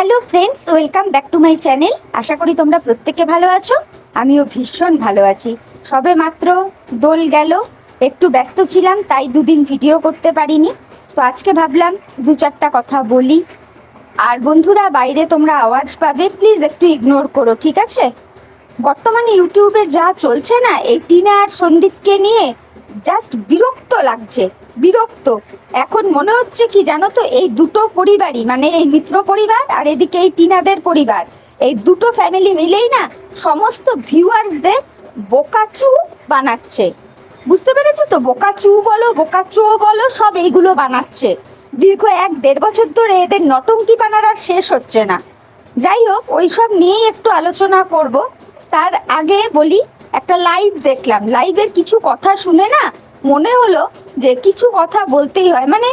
Hello friends, welcome back to my channel. আশা করি তোমরা প্রত্যেকে ভালো আছো। আমিও ভীষণ ভালো আছি। সবে মাত্র দোল গেল, একটু ব্যস্ত ছিলাম তাই দুদিন ভিডিও করতে পারিনি। তো আজকে ভাবলাম দু চারটা কথা বলি। আর বন্ধুরা, বাইরে তোমরা আওয়াজ পাবে, প্লিজ একটু ইগনোর করো, ঠিক আছে? বর্তমানে ইউটিউবে যা চলছে না, এই টিনা আর সন্দীপকে নিয়ে জাস্ট বিরক্ত লাগছে, বিরক্ত। এখন মনে হচ্ছে কি জানো তো, এই দুটো পরিবারই, মানে এই মিত্র পরিবার আর এদিকে এই টিনাদের পরিবার, এই দুটো ফ্যামিলি মিলেই না সমস্ত ভিউয়ার্সদের বোকাচু বানাচ্ছে। বুঝতে পেরেছো তো? বোকাচু বলো, বোকাচু বলো, সব এইগুলো বানাচ্ছে। দীর্ঘ 1-1.5 বছর ধরে এদের নটঙ্কি বানার আর শেষ হচ্ছে না। যাই হোক, ওইসব নিয়েই একটু আলোচনা করব। তার আগে বলি, একটা লাইভ দেখলাম, লাইভের কিছু কথা শুনে না মনে হলো যে কিছু কথা বলতেই হয়। মানে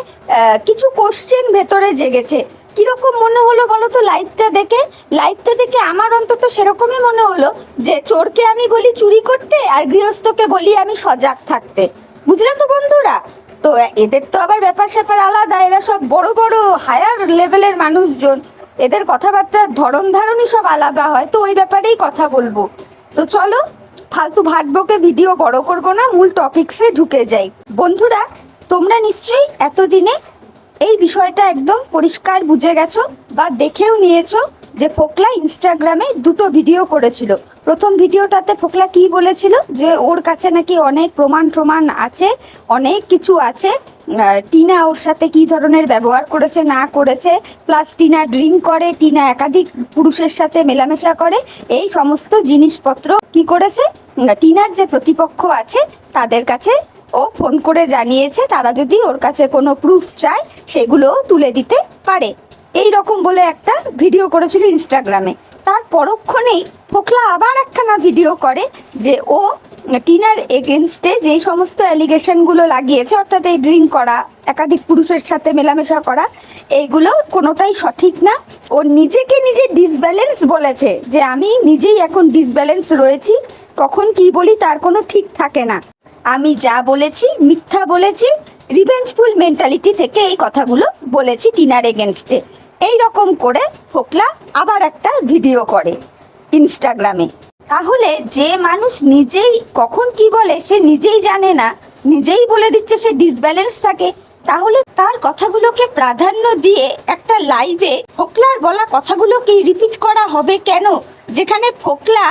কিছু কোশ্চেন ভেতরে জেগেছে। কিরকম মনে হলো বলো তো লাইভটা দেখে আমার অন্তত সেরকমই মনে হলো যে চোরকে আমি বলি চুরি করতে আর গৃহস্থকে বলি আমি সজাগ থাকতে। বুঝলে তো বন্ধুরা? তো এদের তো আবার ব্যাপার স্যাপার আলাদা, এরা সব বড় বড় হায়ার লেভেলের মানুষজন, এদের কথাবার্তার ধরন ধারণই সব আলাদা হয়। তো ওই ব্যাপারেই কথা বলবো। তো চলো, ফালতু ভাটবকে ভিডিও বড় করবো না, মূল টপিকসে ঢুকে যাই। বন্ধুরা, তোমরা নিশ্চয়ই এতদিনে এই বিষয়টা একদম পরিষ্কার বুঝে গেছো বা দেখেও নিয়েছো যে ফোকলা ইনস্টাগ্রামে দুটো ভিডিও করেছিল। প্রথম ভিডিওটাতে ফোকলা কি বলেছিল, যে ওর কাছে নাকি অনেক প্রমাণ আছে, অনেক কিছু আছে, টিনা ওর সাথে কি ধরনের ব্যবহার করেছে না করেছে, প্লাস টিনা ড্রিঙ্ক করে, টিনা একাধিক পুরুষের সাথে মেলামেশা করে, এই সমস্ত জিনিসপত্র কি করেছে, টিনার যে প্রতিপক্ষ আছে তাদের কাছে ও ফোন করে জানিয়েছে, তারা যদি ওর কাছে কোনো প্রুফ চায় সেগুলোও তুলে দিতে পারে। এই রকম বলে একটা ভিডিও করেছিল ইনস্টাগ্রামে। তার পরক্ষণেই ফোকলা আবার একখানা ভিডিও করে যে ও টিনার এগেনস্টে যেই সমস্ত অ্যালিগেশনগুলো লাগিয়েছে, অর্থাৎ এই ড্রিঙ্ক করা, একাধিক পুরুষের সাথে মেলামেশা করা, এইগুলো কোনোটাই সঠিক না। ও নিজেকে নিজে ডিসব্যালেন্স বলেছে, যে আমি নিজেই এখন ডিসব্যালেন্স রয়েছি, কখন কি বলি তার কোনো ঠিক থাকে না, আমি যা বলেছি মিথ্যা বলেছি, রিভেঞ্জফুল মেন্টালিটি থেকে এই কথাগুলো বলেছি টিনার এগেনস্টে। এই রকম করে ফোকলা আবার একটা ভিডিও করে ইনস্টাগ্রামে। তাহলে যে মানুষ নিজেই কখন কি বলে সে নিজেই জানে না, নিজেই বলে দিচ্ছে সে ডিসব্যালেন্স থাকে, তাহলে তার কথাগুলোকে প্রাধান্য দিয়ে একটা লাইভে ফোকলার বলা কথাগুলোকে রিপিট করা হবে কেন? যেখানে ফোকলা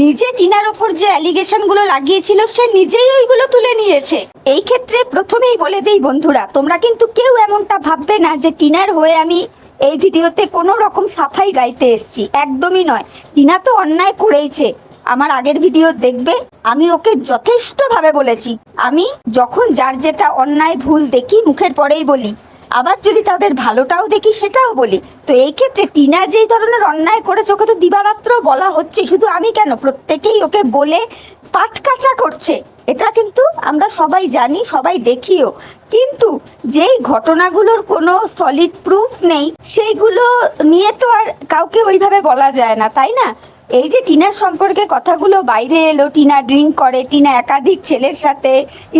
নিজে টিনার ওপর যে অ্যালিগেশনগুলো লাগিয়েছিল সে নিজেই ওইগুলো তুলে নিয়েছে। এই ক্ষেত্রে প্রথমেই বলে দেই বন্ধুরা, তোমরা কিন্তু কেউ এমনটা ভাববে না যে টিনার হয়ে আমি এই ভিডিওতে কোনো রকম সাফাই গাইতে এসেছি, একদমই নয়। টিনা তো অন্যায় করেইছে, আমার আগের ভিডিও দেখবে, আমি ওকে যথেষ্টভাবে বলেছি। আমি যখন যার যেটা অন্যায় ভুল দেখি মুখের পরেই বলি, আবার যদি তাদের ভালোটাও দেখি সেটাও বলি। তো এই ক্ষেত্রে টিনা যেই ধরনের অন্যায় করেছে ওকে তো দিবারাত্র বলা হচ্ছে, শুধু আমি কেন, প্রত্যেকেই ওকে বলে পাটকাচা করছে, এটা কিন্তু আমরা সবাই জানি, সবাই দেখিও। কিন্তু যেই ঘটনাগুলোর কোনো সলিড প্রুফ নেই সেইগুলো নিয়ে তো আর কাউকে ওইভাবে বলা যায় না, তাই না? এই যে টিনার সম্পর্কে কথাগুলো বাইরে এলো, টিনা ড্রিঙ্ক করে, টিনা একাধিক ছেলের সাথে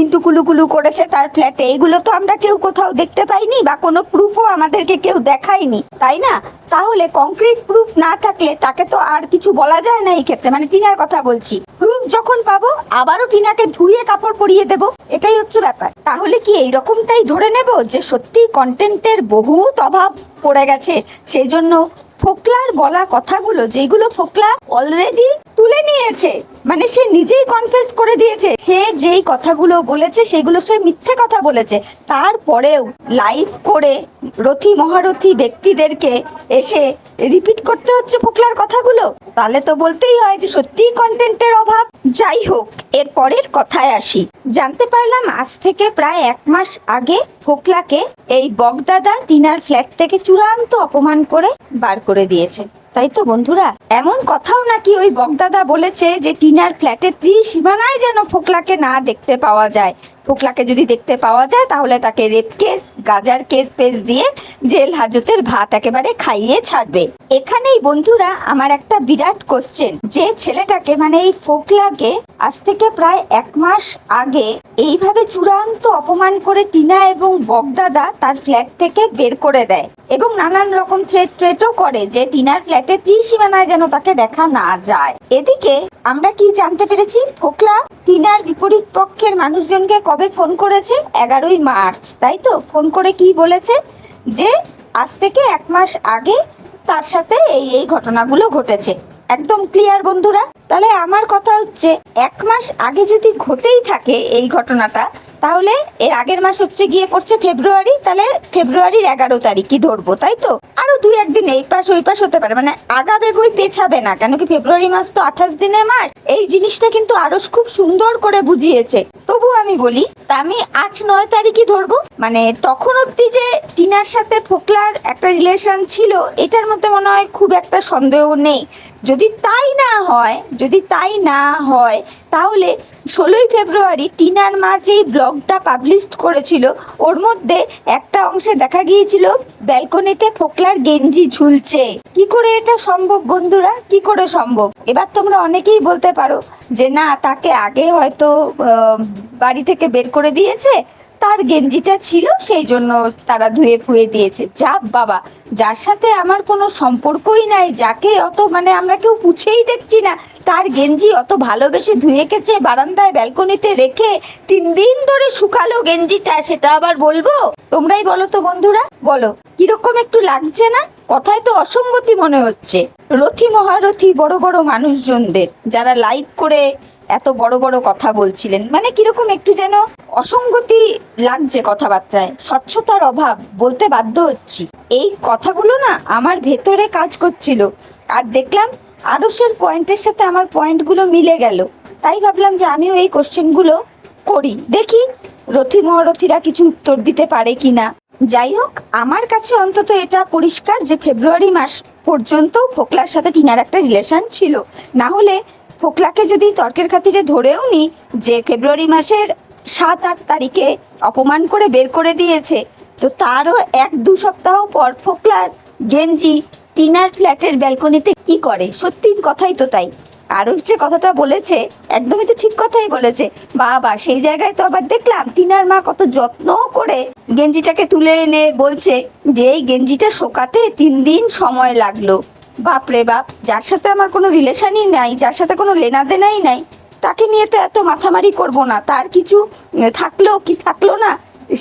ইন্টুকুলুকুলু করেছে তার ফ্ল্যাটে, এগুলো তো আমরা কেউ কোথাও দেখতে পাইনি বা কোনো প্রুফও আমাদেরকে কেউ দেখায়নি, তাই না? তাহলে কংক্রিট প্রুফ না থাকলে তাকে তো আর কিছু বলা যায় না এই ক্ষেত্রে, মানে টিনার কথা বলছি। প্রুফ যখন পাবো আবারও টিনাকে ধুয়ে কাপড় পরিয়ে দেব, এটাই হচ্ছে ব্যাপার। তাহলে কি এইরকমটাই ধরে নেব যে সত্যি কন্টেন্টের বহুত অভাব পড়ে গেছে, সেই জন্য ফোকলার বলা কথাগুলো, যেগুলো ফোকলা অলরেডি তুলে নিয়েছে, মানে সে নিজেই কনফেস করে দিয়েছে সে যেই কথাগুলো বলেছে সেগুলো সে মিথ্যে কথা বলেছে, তারপরেও লাইভ করে রথী মহারথী ব্যক্তিদেরকে এসে রিপিট করতে হচ্ছে ফোকলার কথাগুলো। তাহলে তো বলতেই হয় যে সত্যিই কন্টেন্টের অভাব। যাই হোক, এর পরের কথায় আসি। জানতে পারলাম আজ থেকে প্রায় 1 মাস আগে ফোকলাকে এই বগদাদা টিনার ফ্ল্যাট থেকে চূড়ান্ত অপমান করে বার করে দিয়েছে, তাই তো বন্ধুরা? এমন কথাও নাকি ওই বগদাদা বলেছে যে টিনার ফ্ল্যাটের ত্রিসীমানায় যেন ফোকলাকে না দেখতে পাওয়া যায়। ফোকলাকে যদি দেখতে পাওয়া যায় তাহলে তাকে রেপ কেস, গাজার কেস পেস দিয়ে জেল হাজতের ভাত একেবারে খাইয়ে ছাড়বে। এখানেই বন্ধুরা আমার একটা বিরাট কোশ্চেন, যে ছেলেটাকে মানে এই ফোকলাকে আজ থেকে প্রায় 1 মাস আগে এইভাবে চূড়ান্ত অপমান করে টিনা এবং বগদাদা তার ফ্ল্যাট থেকে বের করে দেয় এবং নানান রকম থ্রেটও করে যে টিনার ফ্ল্যাটে ত্রিসীমানায় যেন তাকে দেখা না যায়। এদিকে আমরা কি জানতে পেরেছি, ফোকলা টিনার বিপরীত পক্ষের মানুষজনকে কবে ফোন করেছে? 11ই মার্চ, তাই তো? ফোন করে কি বলেছে? যে আজ থেকে 1 মাস আগে তার সাথে এই ঘটনাগুলো ঘটেছে। একদম ক্লিয়ার বন্ধুরা। তাহলে আমার কথা হচ্ছে 1 মাস আগে যদি ঘটেই থাকে এই ঘটনাটা, তাহলে এর আগের মাস হচ্ছে গিয়ে পড়ছে ফেব্রুয়ারি, তাহলে ফেব্রুয়ারির 11 তারিখই ধরবো, তাই তো? আরো 2-1 দিন এই পাশ ওই পাশ হতে পারে, মানে আগাবে বই পেছাবে না, কেন কি ফেব্রুয়ারি মাস তো 28 দিনের মাস। এই জিনিসটা কিন্তু আরো খুব সুন্দর করে বুঝিয়েছে। তবু আমি বলি, তা আমি 8-9 তারিখই ধরবো। মানে তখন অব্দি যে টিনার সাথে ফোকলার একটা রিলেশন ছিল, এটার মধ্যে মনে হয় খুব একটা সন্দেহ নেই। যদি তাই না হয় তাহলে 16ই ফেব্রুয়ারি টিনার মা যেই ব্লগটা পাবলিশ করেছিল, ওর মধ্যে একটা অংশে দেখা গিয়েছিল ব্যালকনিতে ফোকলার গেঞ্জি ঝুলছে। কি করে এটা সম্ভব বন্ধুরা? কি করে সম্ভব? এবার তোমরা অনেকেই বলতে পারো যে না, তাকে আগে হয়তো বাড়ি থেকে বের করে দিয়েছে, তার গেঞ্জিটা ছিল সেই জন্য তারা ধুয়ে ফুয়ে দিয়েছে। যা বাবা, যার সাথে আমার কোনো সম্পর্কই নাই, যাকে অত মানে আমরা কেউ পুছেই দেখছি না, তার গেঞ্জি অত ভালোবেসে ধুয়ে কেচে বারান্দায় ব্যালকনিতে রেখে 3 দিন ধরে শুকালো গেঞ্জিটা, সেটা আবার বলবো? তোমরাই বলো তো বন্ধুরা, বলো কিরকম একটু লাগছে না? কথায় তো অসঙ্গতি মনে হচ্ছে। রথী মহারথী বড় বড় মানুষজনদের যারা লাইভ করে এত বড় বড় কথা বলছিলেন, মানে কিরকম একটু যেন অসঙ্গতি লাগছে কথাবার্তায়, স্বচ্ছতার অভাব, বলতে বাধ্য হচ্ছি। এই কথাগুলো না আমার ভেতরে কাজ করছিল, আর দেখলাম আরশের পয়েন্টের সাথে আমার পয়েন্টগুলো মিলে গেল। তাই ভাবলাম যে আমিও এই কোশ্চেনগুলো করি, দেখি রথী মহারথীরা কিছু উত্তর দিতে পারে কিনা। যাই হোক, আমার কাছে অন্তত এটা পরিষ্কার যে ফেব্রুয়ারি মাস পর্যন্ত ফোকলার সাথে টিনার একটা রিলেশন ছিল। না হলে ফোকলাকে যদি তর্কের খাতিরে ধরেও নি যে ফেব্রুয়ারি মাসের 7-8 তারিখে অপমান করে বের করে দিয়েছে, তো তারও 1-2 সপ্তাহ পর ফোকলার গেঞ্জি টিনার ফ্ল্যাটের ব্যালকনিতে কি করে? সত্যি কথাই তো তাই। আরও যে কথাটা বলেছে একদমই তো ঠিক কথাই বলেছে। বাবা, সেই জায়গায় তো আবার দেখলাম টিনার মা কত যত্ন করে গেঞ্জিটাকে তুলে এনে বলছে যে এই গেঞ্জিটা শোকাতে 3 দিন সময় লাগলো। বাপরে বাপ, যার সাথে আমার কোনো রিলেশনই নাই, যার সাথে কোনো লেনাদেনাই নাই, তাকে নিয়ে তো এত মাথামারি করবো না। তার কিছু থাকলো কি থাকলো না,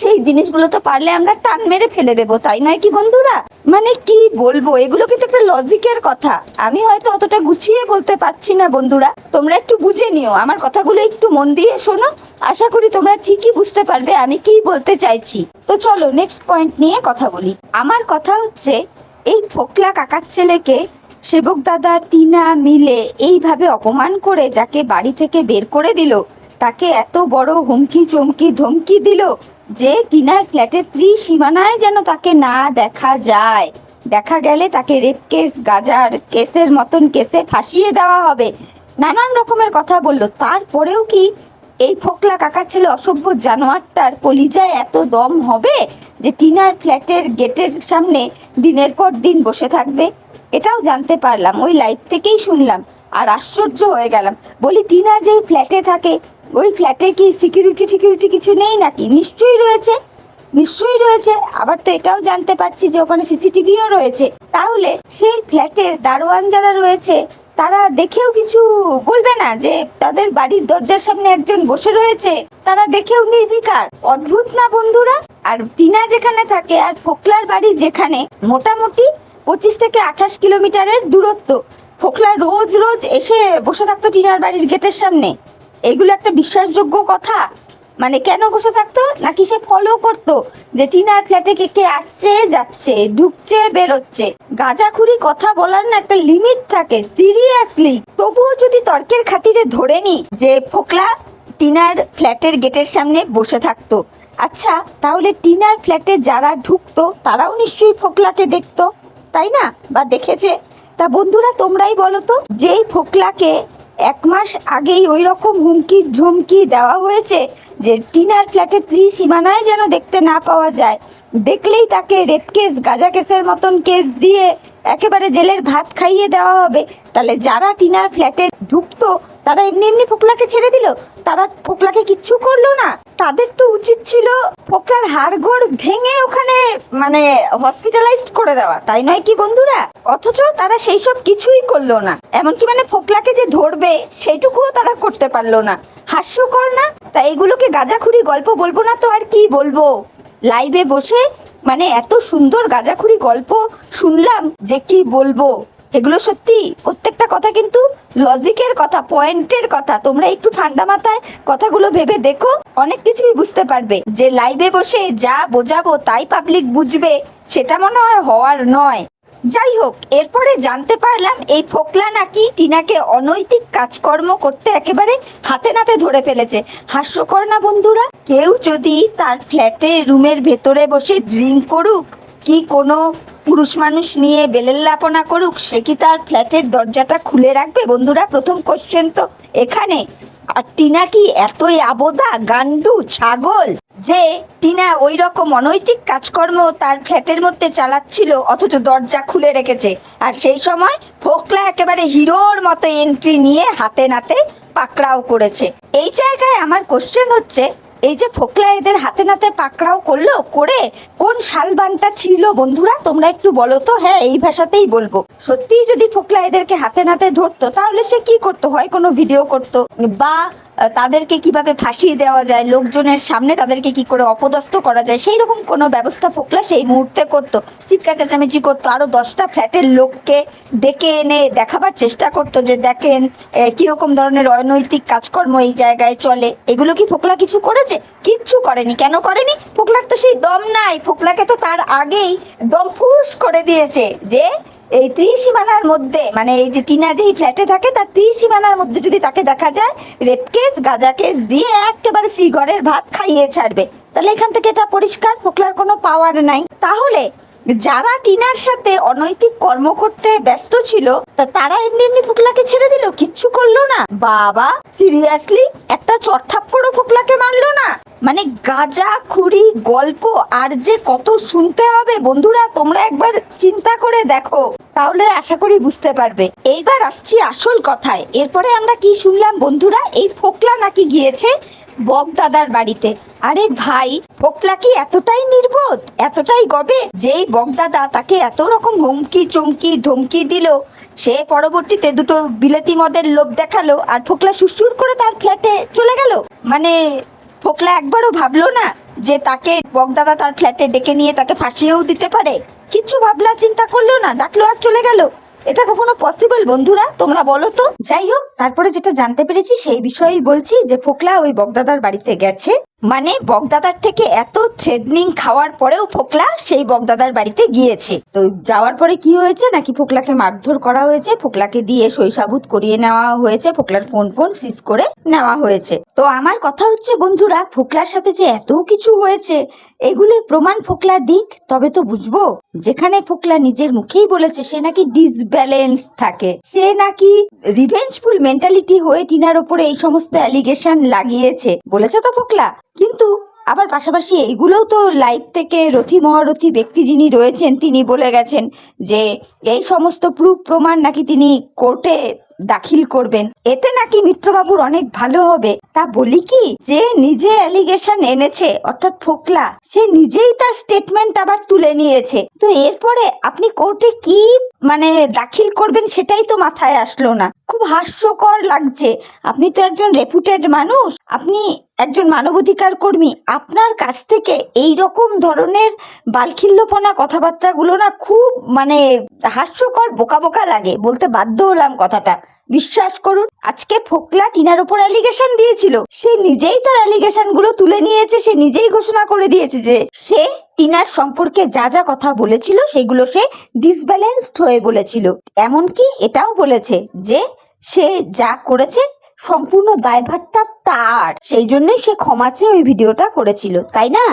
সেই জিনিসগুলো তো পারলে আমরা টান মেরে ফেলে দেবো, তাই নয় কি বন্ধুরা? মানে কি বলবো, এগুলো কিন্তু একটা লজিকের কথা। আমি হয়তো অতটা গুছিয়ে বলতে পারছি না বন্ধুরা, তোমরা একটু বুঝে নিও, আমার কথাগুলো একটু মন দিয়ে শোনো। আশা করি তোমরা ঠিকই বুঝতে পারবে আমি কি বলতে চাইছি। তো চলো নেক্সট পয়েন্ট নিয়ে কথা বলি। আমার কথা হচ্ছে, এই ফোকলা কাকার ছেলেকে সেবক দাদা টিনা মিলে এইভাবে অপমান করে যাকে বাড়ি থেকে বের করে দিল, তাকে এত বড় হুমকি চমকি ধমকি দিল যে টিনার ফ্ল্যাটের ত্রিসীমানায় যেন তাকে না দেখা যায়, দেখা গেলে তাকে রেপ কেস, গাজার কেসের মতন কেসে ফাঁসিয়ে দেওয়া হবে, নানান রকমের কথা বলল। তারপরেও কি এই ফোকলা কাকার ছেলে অসভ্য জানোয়ারটার কলিজায় এত দম হবে যে টিনার ফ্ল্যাটের গেটের সামনে দিনের পর দিন বসে থাকবে? এটাও জানতে পারলাম, ওই লাইভ থেকেই শুনলাম, আর আশ্চর্য হয়ে গেলাম। বলি, টিনা যেই ফ্ল্যাটে থাকে, ওই ফ্ল্যাটে কি সিকিউরিটি কিছু নেই নাকি? নিশ্চয়ই রয়েছে। আবার তো এটাও জানতে পারছি যে ওখানে সিসিটিভিও রয়েছে। তাহলে সেই ফ্ল্যাটের দারোয়ান যারা রয়েছে তারা দেখেও কিছু বলবে না যে তাদের বাড়ির দরজার সামনে একজন বসে রয়েছে? তারা দেখেও নির্বিকার। অদ্ভুত না বন্ধুরা? আর টিনা যেখানে থাকে আর ফোকলার বাড়ি যেখানে, মোটামুটি 25 থেকে 28 কিলোমিটারের দূরত্ব। ফোকলা রোজ এসে বসে থাকতো টিনার বাড়ির গেটের সামনে। এগুলো একটা বিশ্বাসযোগ্য কথা? মানে কেন বসে থাকতো? নাকি সে ফলো করতো যে টিনার ফ্ল্যাটে কে আসছে যাচ্ছে, ঢুকছে বেরোচ্ছে? গাঁজাখুরি কথা বলার না একটা লিমিট থাকে, সিরিয়াসলি। তবুও যদি তর্কের খাতিরে ধরে নি যে ফোকলা টিনার ফ্ল্যাটের গেটের সামনে বসে থাকতো, আচ্ছা তাহলে টিনার ফ্ল্যাটে যারা ঢুকতো তারাও নিশ্চয়ই ফোকলাকে দেখতো, তাই না? বা দেখেছে? তা বন্ধুরা তোমরাই বলো তো, যেই ফোকলাকে 1 মাস আগেই ওই রকম হুমকি ঝুমকি দেওয়া হয়েছে, যে টিনার ফ্ল্যাটে ত্রিসীমানায় যেন দেখতে না পাওয়া যায়, দেখলেই তাকে রেপ কেস গাঁজা কেসের মতন কেস দিয়ে একেবারে জেলের ভাত খাইয়ে দেওয়া হবে। তাহলে যারা টিনার ফ্ল্যাটে ঢুকতো তারা এমনি এমনি ফোকলাকে ছেড়ে দিল, তারা ফোকলাকে কিচ্ছু করলো না। তাদের তো উচিত ছিল ফোকলার হাড়গোড় ভেঙে ওখানে মানে হসপিটালাইজড করে দেওয়া, তাই নয় কি বন্ধুরা? অথচ তারা সেই সব কিছুই করলো না, এমনকি মানে ফোকলাকে যে ধরবে সেইটুকুও তারা করতে পারলো না। হাস্যকর না? তা এগুলোকে গাঁজাখুরি গল্প বলবো না তো আর কি বলবো? লাইভে বসে মানে এত সুন্দর গাঁজাখুরি গল্প শুনলাম যে কি বলবো। এগুলো সত্যি প্রত্যেকটা কথা কিন্তু লজিকের কথা, পয়েন্টের কথা। তোমরা একটু ঠান্ডা মাথায় কথাগুলো ভেবে দেখো, অনেক কিছুই বুঝতে পারবে। যে লাইভে বসে যা বোঝাবো তাই পাবলিক বুঝবে, সেটা মনে হয় হওয়ার নয়। যাই হোক, এরপরে জানতে পারলাম এই ফোকলা নাকি টিনাকে অনৈতিক কাজকর্ম করতে একেবারে হাতে নাতে ধরে ফেলেছে। হাস্যকর না বন্ধুরা? কেউ যদি তার ফ্ল্যাটে রুমের ভেতরে বসে ড্রিঙ্ক করুক কি কোনো পুরুষ মানুষ নিয়ে বেলেল্লাপনা করুক, সে কি তার ফ্ল্যাটের দরজাটা খুলে রাখবে বন্ধুরা? প্রথম কোশ্চেন তো এখানে। আর টিনা কি এতই আবোদা গান্ডু ছাগল যে টিনা ওই রকম অনৈতিক কাজকর্ম তার ফ্ল্যাটের মধ্যে চালাচ্ছিল অথচ দরজা খুলে রেখেছে? আর সেই সময় ফোকলা একেবারে হিরোর মতো এন্ট্রি নিয়ে হাতে নাতে পাকড়াও করেছে। এই জায়গায় আমার কোশ্চেন হচ্ছে, এই যে ফোকলা এদের হাতে নাতে পাকড়াও করলো, করে কোন শালবানটা ছিল বন্ধুরা? তোমরা একটু বলো তো। হ্যাঁ, এই ভাষাতেই বলবো। সত্যিই যদি ফোকলা এদেরকে হাতে নাতে ধরতো তাহলে সে কি করতো? হয় কোনো ভিডিও করতো, বা তাদেরকে কিভাবে ফাঁসিয়ে দেওয়া যায়, লোকজনের সামনে তাদেরকে কি করে অপদস্থ করা যায়, সেই রকম কোনো ব্যবস্থা ফোকলা সেই মুহূর্তে করতো। চিৎকার চেঁচামেচি করতো, আরো 10টা ফ্ল্যাটের লোককে ডেকে এনে দেখাবার চেষ্টা করতো যে দেখেন কিরকম ধরনের অনৈতিক কাজকর্ম এই জায়গায় চলে। এগুলো কি ফোকলা কিছু করেছে? কিচ্ছু করেনি। কেন করেনি? ফোকলার তো সেই দম নাই। ফোকলাকে তো তার আগেই দম ফুস করে দিয়েছে যে এই ত্রিসীমানার মধ্যে, মানে এই যে টিনা যেই ফ্ল্যাটে থাকে তার ত্রিসীমানার মধ্যে যদি তাকে দেখা যায় রেপ কেস গাঁজা কেস দিয়ে একেবারে শ্রীঘরের ভাত খাইয়ে ছাড়বে। তাহলে এখান থেকে এটা পরিষ্কার ফোকলার কোনো পাওয়ার নাই। তাহলে যারা টিনার সাথে অনৈতিক কর্ম করতে ব্যস্ত ছিল তারা এমনি এমনি ফোকলাকে ছেড়ে দিল, কিচ্ছু করলো না। বাবা, সিরিয়াসলি একটা চড়থাপ্পড়ও ফোকলাকে মারলো না? মানে গাঁজা খুরি গল্প আর যে কত শুনতে হবে বন্ধুরা, তোমরা একবার চিন্তা করে দেখো, তাহলে আশা করি বুঝতে পারবে। এইবার আসছি আসল কথায়। এরপরে আমরা কি শুনলাম বন্ধুরা? এই ফোকলা নাকি গিয়েছে বগদাদার বাড়িতে। আরে ভাই, ফোকলা কি এতটাই নির্বোধ, এতটাই গবে যেই বগদাদা তাকে এত রকম হুমকি চমকি ধমকি দিল, সে পরবর্তীতে দুটো বিলেতি মদের লোভ দেখালো আর ফোকলা সুসুর করে তার ফ্ল্যাটে চলে গেল? মানে ফোকলা একবারও ভাবলো না যে তাকে বগদাদা তার ফ্ল্যাটে ডেকে নিয়ে তাকে ফাঁসিয়েও দিতে পারে? কিচ্ছু ভাবলা চিন্তা করলো না, ডাকলো আর চলে গেল? এটা কখনো পসিবল বন্ধুরা? তোমরা বলো তো। যাই হোক, তারপরে যেটা জানতে পেরেছি সেই বিষয়েই বলছি, যে ফোকলা ওই বগদাদার বাড়িতে গেছে, মানে বগদাদার থেকে এত থ্রেডনিং খাওয়ার পরেও ফোকলা সেই বগদাদার বাড়িতে গিয়েছে। তো যাওয়ার পরে কি হয়েছে, নাকি ফোকলাকে মারধর করা হয়েছে, ফোকলাকে দিয়ে শৈশাভূত করিয়ে নেওয়া হয়েছে, ফোকলার ফোন সিজ করে নেওয়া হয়েছে। তো আমার কথা হচ্ছে বন্ধুরা, ফোকলার সাথে যে এত কিছু হয়েছে এগুলোর প্রমাণ ফোকলা দিক, তবে তো বুঝবো। যেখানে ফোকলা নিজের মুখেই বলেছে সে নাকি ডিসব্যালেন্স থাকে, সে নাকি রিভেঞ্জফুল মেন্টালিটি হয়ে টিনার ওপরে এই সমস্ত অ্যালিগেশন লাগিয়েছে, বলেছে তো ফোকলা। কিন্তু আবার পাশাপাশি এইগুলোও তো লাইভ থেকে রথী মহারথী ব্যক্তি যিনি রয়েছেন তিনি বলে গেছেন যে এই সমস্ত প্রুফ প্রমাণ নাকি তিনি কোর্টে দাখিল করবেন, এতে নাকি মিত্রবাবুর অনেক ভালো হবে। তা বলি কি, যে নিজে অ্যালিগেশন এনেছে অর্থাৎ ফোকলা, সে নিজেই তার স্টেটমেন্ট আবার তুলে নিয়েছে। তো এরপরে আপনি কোর্টে কি মানে দাখিল করবেন সেটাই তো মাথায় আসলো না। খুব হাস্যকর লাগছে। আপনি তো একজন রেপুটেড মানুষ, আপনি একজন মানবাধিকার কর্মী, আপনার কাছ থেকে এই রকম ধরনের বালখিল্যপনা কথাবার্তাগুলো না খুব মানে হাস্যকর, বোকা বোকা লাগে। বলতে বাধ্য হলাম কথাটা। বিশ্বাস করুন, আজকে ফোকলা টিনার উপর অ্যালিগেশন দিয়েছিল, সে নিজেই তার অ্যালিগেশন গুলো তুলে নিয়েছে। সে নিজেই ঘোষণা করে দিয়েছে যে সে টিনার সম্পর্কে যা যা কথা বলেছিল সেগুলো সে ডিসব্যালেন্সড হয়ে বলেছিল। এমনকি এটাও বলেছে যে সে যা করেছে সম্পূর্ণ দায়ভারটা তার, সেই জন্যই সে ক্ষমা চেয়ে ওই ভিডিওটা করেছিল, তাই না?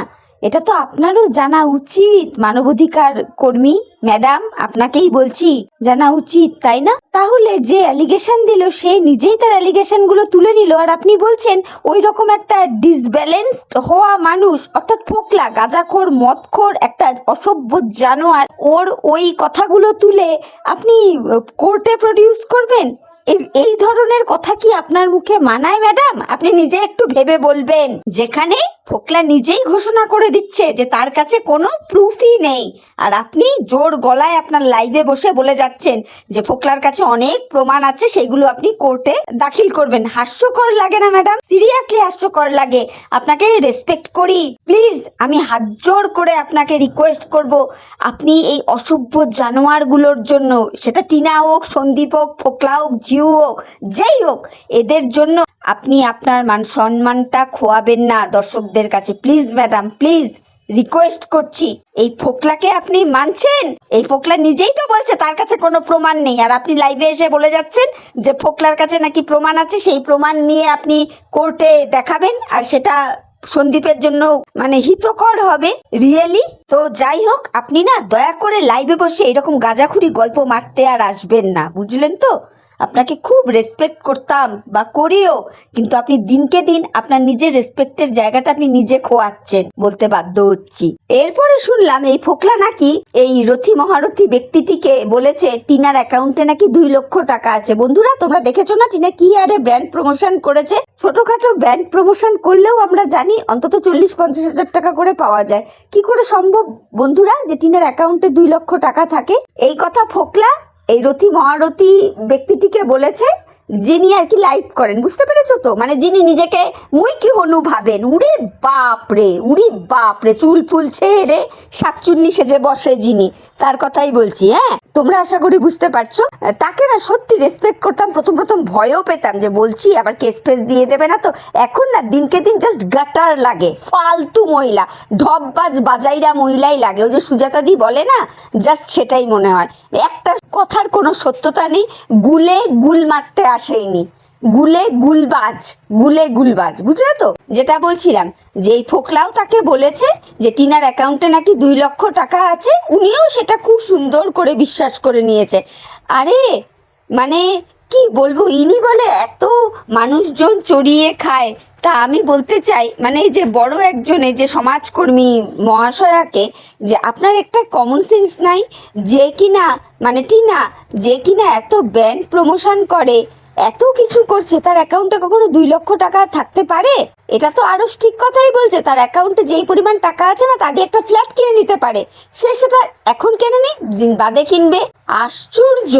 এটা তো আপনারও জানা উচিত, মানবাধিকার কর্মী ম্যাডাম, আপনাকেই বলছি, জানা উচিত, তাই না? তাহলে যে অ্যালিগেশন দিল সে নিজেই তার অ্যালিগেশন গুলো তুলে নিল, আর আপনি বলছেন ওই রকম একটা ডিসব্যালেন্সড হওয়া মানুষ, অর্থাৎ ফোকলা, গাঁজাখোর, মদখোর, একটা অসভ্য জানোয়ার, ওর ওই কথাগুলো তুলে আপনি কোর্টে প্রডিউস করবেন? এই ধরনের কথা কি আপনার মুখে মানায় ম্যাডাম? আপনি নিজে একটু ভেবে বলবেন, যেখানে ফোকলা নিজেই ঘোষণা করে দিচ্ছে যে তার কাছে কোনো প্রুফই নেই, আর আপনি জোর গলায় আপনার লাইভে বসে বলে যাচ্ছেন যে ফোকলার কাছে অনেক প্রমাণ আছে, সেগুলো আপনি কোর্টে দাখিল করবেন। হাস্যকর লাগে না ম্যাডাম? সিরিয়াসলি হাস্যকর লাগে। আপনাকে রেসপেক্ট করি, প্লিজ আমি হাত জোর করে আপনাকে রিকোয়েস্ট করব, আপনি এই অসভ্য জানোয়ারগুলোর জন্য, সেটা টিনা হোক, সন্দীপ হোক, ফোকলা হোক, জিউ হোক, যেই হোক, এদের জন্য আপনি আপনার মান সম্মানটা খোয়াবেন না দর্শকদের কাছে। প্লিজ ম্যাডাম, প্লিজ রিকোয়েস্ট করছি। এই ফোকলাকে আপনি মানছেন? এই ফোকলা নিজেই তো বলছে তার কাছে কোনো প্রমাণ নেই, আর আপনি লাইভে এসে বলে যাচ্ছেন যে ফোকলার কাছে নাকি প্রমাণ আছে, সেই প্রমাণ নিয়ে আপনি কোর্টে দেখাবেন, আর সেটা সন্দীপের জন্য মানে হিতকর হবে। রিয়েলি? তো যাই হোক, আপনি না দয়া করে লাইভে বসে এরকম গাঁজাখুরি গল্প মারতে আর আসবেন না, বুঝলেন তো? আপনাকে খুব রেসপেক্ট করতাম বা করিও, কিন্তু আপনি দিনকে দিন আপনার নিজের রেসপেক্টের জায়গাটা আপনি নিজে খোয়াচ্ছেন, বলতে বাধ্য হচ্ছি। এরপরে শুনলাম এই ফোকলা নাকি এই রথী মহারথী ব্যক্তিটিকে বলেছে টিনার অ্যাকাউন্টে নাকি 2 লক্ষ টাকা আছে। বন্ধুরা, তোমরা দেখেছো না টিনা কি আরে ব্র্যান্ড প্রমোশন করেছে? ছোটখাটো ব্র্যান্ড প্রমোশন করলেও আমরা জানি অন্তত 40-50 হাজার টাকা করে পাওয়া যায়। কি করে সম্ভব বন্ধুরা যে টিনার অ্যাকাউন্টে 2 লক্ষ টাকা থাকে? এই কথা ফোকলা এই রথী মহারথী ব্যক্তিটিকে বলেছে, যিনি আর কি লাইভ করেন, বুঝতে পেরেছো তো? মানে যিনি নিজেকে মুই কি হনু ভাবেন। উড়ে বাপরে, উড়ি বাপরে, চুল ফুল ছেড়ে শাকচুন্নি সেজে বসে যিনি, তার কথাই বলছি। হ্যাঁ, তোমরা আশা করি বুঝতে পারছো। তাকে না সত্যি রেসপেক্ট করতাম, প্রথম প্রথম ভয়ও পেতাম যে বলছি আবার কেস ফেস দিয়ে দেবে না তো। এখন না দিনকে দিন জাস্ট গাটার লাগে, ফালতু মহিলা, ঢপবাজ বাজাইরা মহিলাই লাগে। ওই যে সুজাতাদি বলে না, জাস্ট সেটাই মনে হয়। একটা কথার কোনো সত্যতা নেই, গুলে গুল মারতে আসেইনি, গুলে গুলবাজ, বুঝলে তো? যেটা বলছিলাম যে এই ফোকলাও তাকে বলেছে যে টিনার অ্যাকাউন্টে নাকি 2 লক্ষ টাকা আছে, উনিও সেটা খুব সুন্দর করে বিশ্বাস করে নিয়েছে। আরে মানে কি বলবো, ইনি বলে এত মানুষজন চড়িয়ে খায়। তা আমি বলতে চাই, মানে এই যে বড় একজনে যে সমাজকর্মী মহাশয়াকে, যে আপনার একটা কমন সেন্স নাই? যে কিনা মানে টিনা, যে কিনা এত ব্র্যান্ড প্রমোশন করে, এত কিছু করছে, তার অ্যাকাউন্টে কখনো 2 লক্ষ টাকা থাকতে পারে? এটা তো আরো ঠিক কথাই বলছে, তার অ্যাকাউন্টে যেই পরিমাণ টাকা আছে না, তা দিয়ে একটা ফ্ল্যাট কিনে নিতে পারে। সে সেটা এখন কেনে নি, দিন বাদে কিনবে। আশ্চর্য।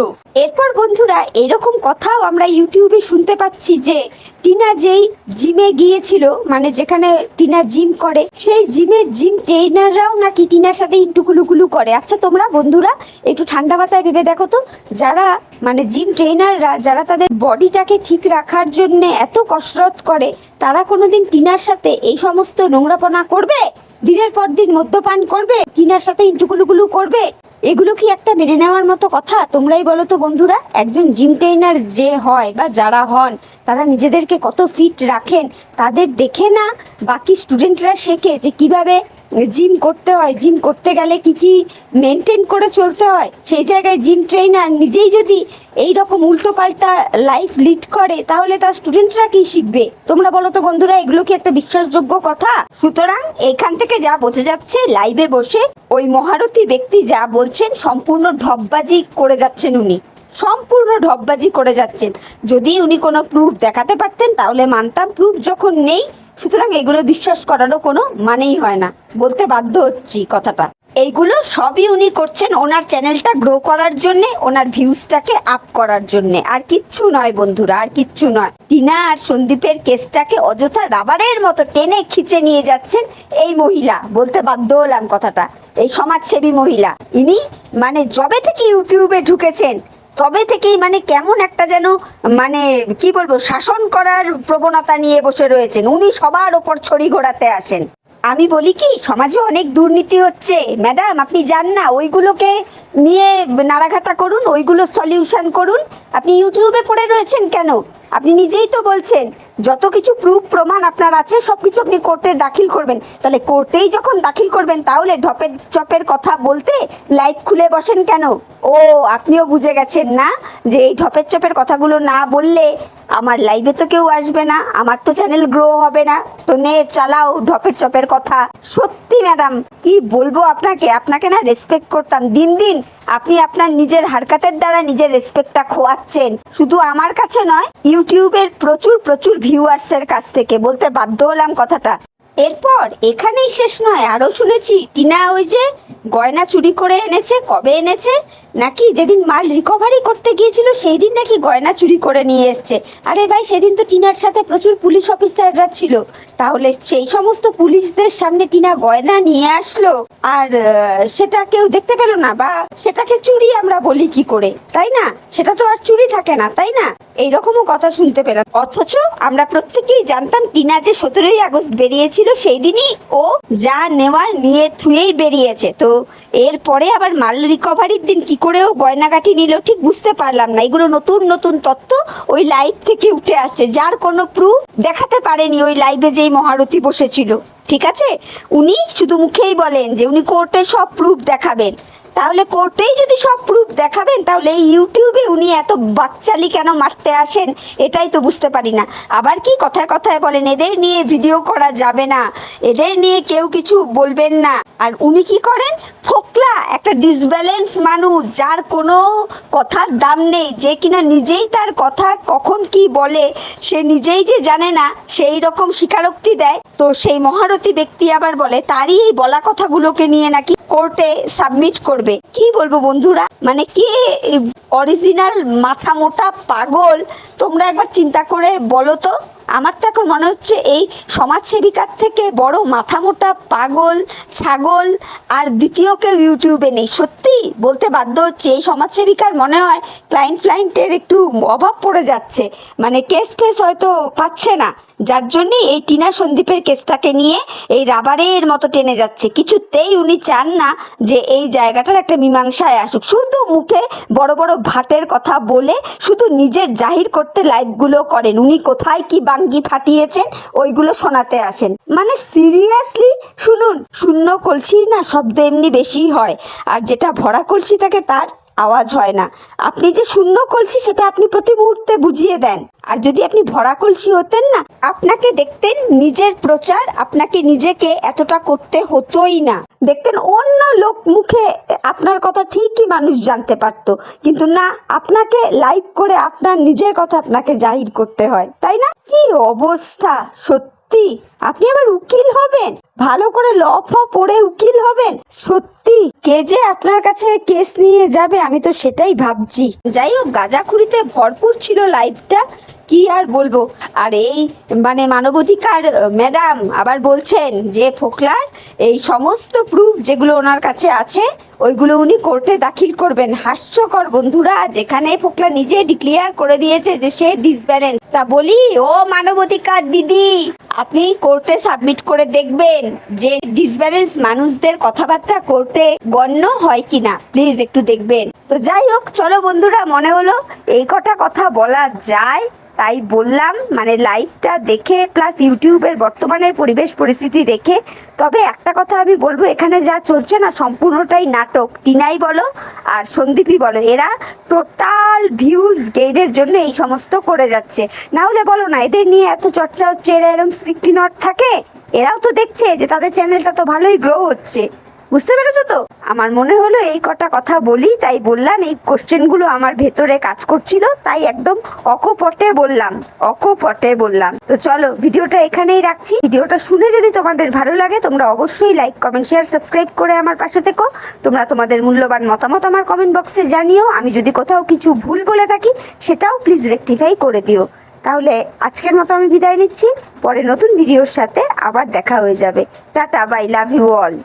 এরপর বন্ধুরা এরকম কথাও আমরা ইউটিউবে শুনতে পাচ্ছি যে টিনা যেই জিমে গিয়েছিল, মানে যেখানে টিনা জিম করে, সেই জিমের জিম ট্রেনাররাও নাকি টিনার সাথে ইন্টুকুলুকুলু করে। আচ্ছা তোমরা বন্ধুরা একটু ঠান্ডা মাথায় ভেবে দেখো তো, যারা মানে জিম ট্রেনাররা যারা তাদের বডিটাকে ঠিক রাখার জন্য এত কসরত করে, তারা কোনোদিন টিনার সাথে এই সমস্ত নোংরাপনা করবে? দিনের পর দিন মদ্যপান করবে, টিনার সাথে ইন্টুকুলুকুলু করবে? এগুলো কি একটা মেনে নেওয়ার মতো কথা? তোমরাই বলো তো বন্ধুরা। একজন জিম ট্রেনার যে হয় বা যারা হন, তারা নিজেদেরকে কত ফিট রাখেন, তাদের দেখে না বাকি স্টুডেন্টরা শেখে যে কিভাবে জিম করতে হয়, জিম করতে গেলে কি কি মেনটেন করে চলতে হয়। সেই জায়গায় জিম ট্রেনার নিজেই যদি এই রকম উল্টো পাল্টা লাইফ লিড করে, তাহলে তার স্টুডেন্টরা কি শিখবে? তোমরা বলো তো বন্ধুরা, এগুলো কি একটা বিশ্বাসযোগ্য কথা? সুতরাং এখান থেকে যা বোঝা যাচ্ছে, লাইভে বসে ওই মহারথী ব্যক্তি যা বলছেন সম্পূর্ণ ঢপবাজি করে যাচ্ছেন, উনি সম্পূর্ণ ঢপবাজি করে যাচ্ছেন। যদি উনি কোনো প্রুফ দেখাতে পারতেন তাহলে মানতাম, প্রুফ যখন নেই, সুতরাং এগুলো বিশ্বাস করারও কোনো মানেই হয় না, বলতে বাধ্য হচ্ছি কথাটা। এইগুলো সবই উনি করছেন ওনার চ্যানেলটা গ্রো করার জন্যে, ওনার ভিউজটাকে আপ করার জন্যে, আর কিচ্ছু নয় বন্ধুরা, আর কিচ্ছু নয়। টিনা আর সন্দীপের কেসটাকে অযথা রাবারের মতো টেনে খিচে নিয়ে যাচ্ছেন এই মহিলা, বলতে বাধ্য হলাম কথাটা। এই সমাজসেবী মহিলা, ইনি মানে যবে থেকে ইউটিউবে ঢুকেছেন তবে থেকেই মানে কেমন একটা যেন মানে কি বলবো, শাসন করার প্রবণতা নিয়ে বসে রয়েছেন। উনি সবার ওপর ছড়ি ঘোরাতে আসেন। আমি বলি কি, সমাজে অনেক দুর্নীতি হচ্ছে ম্যাডাম, আপনি যান না ওইগুলোকে নিয়ে নাড়াঘাটা করুন, ওইগুলো সলিউশন করুন। আপনি ইউটিউবে পড়ে রয়েছেন কেন? আপনি নিজেই তো বলছেন যত কিছু প্রুফ প্রমাণ আপনার আছে সব কিছু আপনি কোর্টে দাখিল করবেন। তাহলে কোর্টেই যখন দাখিল করবেন তাহলে ঢপের চপের কথা বলতে লাইভ খুলে বসেন কেন? ও আপনিও বুঝে গেছেন না যে এই ঢপের চপের কথাগুলো না বললে আমার লাইভে তো কেউ আসবে না, আমার তো চ্যানেল গ্রো হবে না। তো নে চালাও ঢপের চপের কথা। সত্যি ম্যাডাম কি বলবো আপনাকে, আপনাকে না রেসপেক্ট করতাম। দিন দিন আপনি আপনার নিজের হারকাতের দ্বারা নিজের রেসপেক্টটা খোয়াচ্ছেন, শুধু আমার কাছে নয়, ইউটিউবের প্রচুর প্রচুর ভিউয়ার্সের কাছ থেকে। বলতে বাধ্য হলাম কথাটা। এরপর এখানেই শেষ নয়, আরও শুনেছি টিনা ওই যে গয়না চুরি করে এনেছে। কবে এনেছে? নাকি যেদিন মাল রিকভারি করতে গিয়েছিল সেই দিন নাকি গয়না চুরি করে নিয়ে এসছে। আরে ভাই, সেদিন তো টিনার সাথে প্রচুর পুলিশ অফিসাররা ছিল, তাহলে সেই সমস্ত পুলিশদের সামনে টিনা গয়না নিয়ে আসলো আর সেটা কেউ দেখতে পেল না, বা সেটাকে চুরি আমরা বলি কি করে, তাই না? সেটা তো আর চুরি থাকে না, তাই না? এইরকমও কথা শুনতে পেলাম। অথচ আমরা প্রত্যেকেই জানতাম টিনা যে 17ই আগস্ট বেরিয়েছিল সেই দিনই ও যা নেওয়ার নিয়ে থুয়েই বেরিয়েছে। তো এরপরে আবার মাল রিকভারির দিন কি করেও গয়নাগাটি নিল ঠিক বুঝতে পারলাম না। এগুলো নতুন নতুন তথ্য ওই লাইভ থেকে উঠে আসছে, যার কোনো প্রুফ দেখাতে পারেনি ওই লাইভে যেই মহারথী বসেছিল। ঠিক আছে, উনি শুধু মুখেই বলেন যে উনি কোর্টে সব প্রুফ দেখাবেন। তাহলে কোর্টেই যদি সব প্রুফ দেখাবেন তাহলে এই ইউটিউবে উনি এত বাকচালি কেন মারতে আসেন এটাই তো বুঝতে পারি না। আবার কি কথায় কথায় বলেন এদের নিয়ে ভিডিও করা যাবে না, এদের নিয়ে কেউ কিছু বলবেন না। আর উনি কি করেন? ফোকলা একটা ডিসব্যালেন্স মানুষ, যার কোনো কথার দাম নেই, যে কিনা নিজেই তার কথা কখন কি বলে সে নিজেই যে জানে না, সেই রকম স্বীকারোক্তি দেয়। তো সেই মহারথী ব্যক্তি আবার বলে তারই এই বলা কথাগুলোকে নিয়ে নাকি কোর্টে সাবমিট করবে। কি বলবো বন্ধুরা, মানে কে অরিজিনাল মাথা মোটা পাগল তোমরা একবার চিন্তা করে বলো তো। আমার তো এখন মনে হচ্ছে এই সমাজসেবিকার থেকে বড় মাথা মোটা পাগল ছাগল আর দ্বিতীয় কেউ ইউটিউবে নেই। সত্যি বলতে বাধ্য হচ্ছে, এই সমাজসেবিকার মনে হয় ক্লায়েন্টের একটু অভাব পড়ে যাচ্ছে, মানে কেস ফেস হয়তো পাচ্ছে না, যার জন্যই এই টিনা সন্দীপের কেসটাকে নিয়ে এই রাবারের মতো টেনে যাচ্ছে। কিছুতেই উনি চান না যে এই জায়গাটার একটা মীমাংসায় আসুক। শুধু মুখে বড় বড় ভাটের কথা বলে শুধু নিজের জাহির করতে লাইভগুলো করেন। উনি কোথায় কি বাঙ্গি ফাটিয়েছেন ওইগুলো শোনাতে আসেন। মানে সিরিয়াসলি শুনুন, শূন্য কলসির না শব্দ এমনি বেশি হয়, আর যেটা ভরা কলসি থাকে তার আওয়াজ হয় না। আপনি যে শূন্য কলসি সেটা আপনি প্রতি মুহূর্তে বুঝিয়ে দেন, আর যদি আপনি ভরা কলসি হতেন না, আপনাকে দেখতেন নিজের প্রচার আপনাকে নিজেকে এতটা করতে হতোই না। দেখতেন অন্য লোক মুখে আপনার কথা ঠিকই মানুষ জানতে পারতো, কিন্তু না, আপনাকে লাইভ করে আপনার নিজের কথা আপনাকে জাহির করতে হয়, তাই না? কি অবস্থা সত্যি। আপনি আবার উকিল হবেন, ভালো করে ল ফ পড়ে উকিল হবেন। সত্যি কে যে আপনার কাছে কেস নিয়ে যাবে আমি তো সেটাই ভাবছি। যাই হোক, গাঁজাখুরিতে ভরপুর ছিল লাইভটা, কি আর বলবো। আর এই মানে মানবাধিকার ম্যাডাম আবার বলছেন যে ফোকলার এই সমস্ত প্রুফ যেগুলো ওনার কাছে আছে ওইগুলো উনি কোর্টে দাখিল করবেন। হাস্যকর বন্ধুরা, যেখানে ফোকলা নিজে ডিক্লেয়ার করে দিয়েছে যে সে ডিসব্যালেন্স। তা বলি ও মানবাধিকার দিদি, আপনি কোর্টে সাবমিট করে দেখবেন যে ডিসব্যালেন্স মানুষদের কথাবার্তা কোর্টে গণ্য হয় কিনা, প্লিজ একটু দেখবেন। তো যাই হোক, চলো বন্ধুরা, মনে হলো এই কটা কথা বলা যায় তাই বললাম, মানে লাইভটা দেখে প্লাস ইউটিউবের বর্তমানের পরিবেশ পরিস্থিতি দেখে। তবে একটা কথা আমি বলবো, এখানে যা চলছে না সম্পূর্ণটাই নাটক। টিনাই বলো আর সন্দীপই বলো, এরা টোটাল ভিউজ গেইনের জন্য এই সমস্ত করে যাচ্ছে। না হলে বলো না, এদের নিয়ে এত চর্চা হচ্ছে, এরা এরকম স্ক্রিপ্টি নট থাকে, এরাও তো দেখছে যে তাদের চ্যানেলটা তো ভালোই গ্রো হচ্ছে। বুঝতে পেরেছো তো? আমার মনে হলো এই কটা কথা বলি, তাই বললাম। এই কোশ্চেনগুলো আমার ভেতরে কাজ করছিল, তাই একদম অকপটে বললাম। তো চলো, ভিডিওটা এখানেই রাখছি। ভিডিওটা শুনে যদি তোমাদের ভালো লাগে তোমরা অবশ্যই লাইক কমেন্ট শেয়ার সাবস্ক্রাইব করে আমার পাশে থেকো। তোমরা তোমাদের মূল্যবান মতামত আমার কমেন্ট বক্সে জানিও। আমি যদি কোথাও কিছু ভুল বলে থাকি সেটাও প্লিজ রেকটিফাই করে দিও। তাহলে আজকের মতো আমি বিদায় নিচ্ছি, পরে নতুন ভিডিওর সাথে আবার দেখা হয়ে যাবে। Tata, bye, love you all.